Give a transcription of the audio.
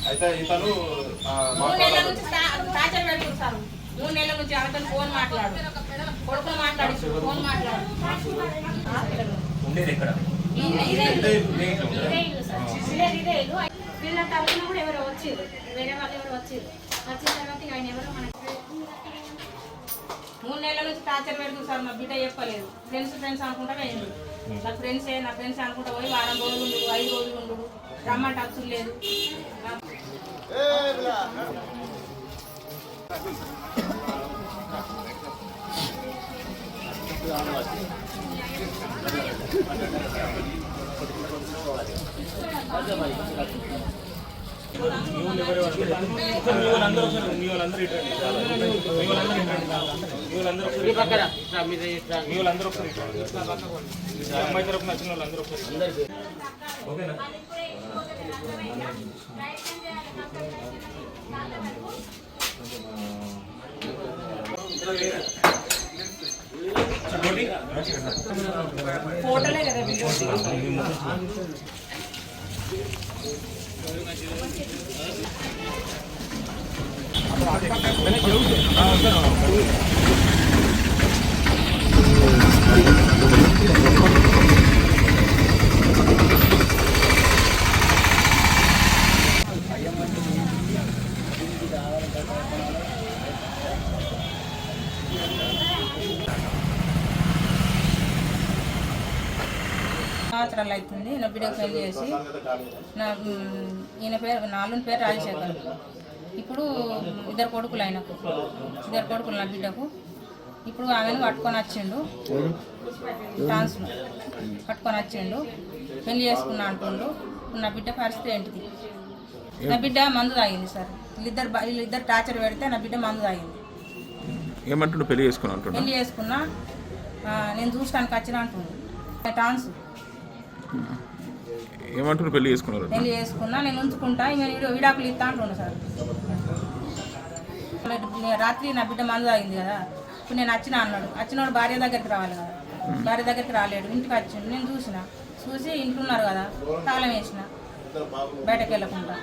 అయితే ఇతను 3 నెలల నుంచి టార్చర్ పెడుతున్నారు. 3 నెలల నుంచి అతను ఫోన్ మాట్లాడు, కొడుకులు మాట్లాడి ఫోన్ మాట్లాడు. ఉండేది ఎక్కడ? వీళ్ళ తరఫున కూడా ఎవరో వచ్చారు, వేరే వాళ్ళు ఎవరు వచ్చారు. వచ్చిన తర్వాత ఆయన ఎవరో మనకి 3 నెలల నుంచి టార్చర్ పెడుతుంది సార్. మా బిడ్డ చెప్పలేదు. ఫ్రెండ్స్ అనుకుంటా పోయింది. నా ఫ్రెండ్స్ అనుకుంటా పోయి వారం రోజులు ఉండు, 5 రోజులు ఉండు, రమ్మంటే అసలు లేదు. ఫోటోలే కదా సంవత్సరాలు అవుతుంది. నా బిడ్డకు పెళ్లి చేసి ఈయన పేరు నాలుగు పేరు రాజశేఖర్. ఇప్పుడు 2 కొడుకులు ఆయనకు, 2 కొడుకులు నా బిడ్డకు. ఇప్పుడు ఆమెను పట్టుకొని వచ్చిండు, ట్రాన్స్లో పట్టుకొని వచ్చిండు, పెళ్లి చేసుకున్నా అంటుండు. నా బిడ్డ పరిస్థితి ఏంటిది? నా బిడ్డ మందు తాగింది సార్. వీళ్ళిద్దరు టార్చర్ పెడితే నా బిడ్డ మందు తాగింది. ఏమంటుండు? పెళ్లి చేసుకున్నా నేను చూడటానికి వచ్చిన అంటుండు. ట్రాన్స్ ఏమంటున్నారు? పెళ్లి చేసుకున్నా నేను ఉంచుకుంటా, ఇక విడాకులు ఇస్తా అంటుండు సార్. రాత్రి నా బిడ్డ మందు తాగింది కదా, ఇప్పుడు నేను వచ్చిన అన్నాడు. వచ్చినోడు భార్య దగ్గరికి రావాలి కదా, భార్య దగ్గరికి రాలేడు. ఇంటికి వచ్చిండు. నేను చూసి ఇంట్లో ఉన్నారు కదా, తాళం వేసిన బయటకు వెళ్ళకుండా.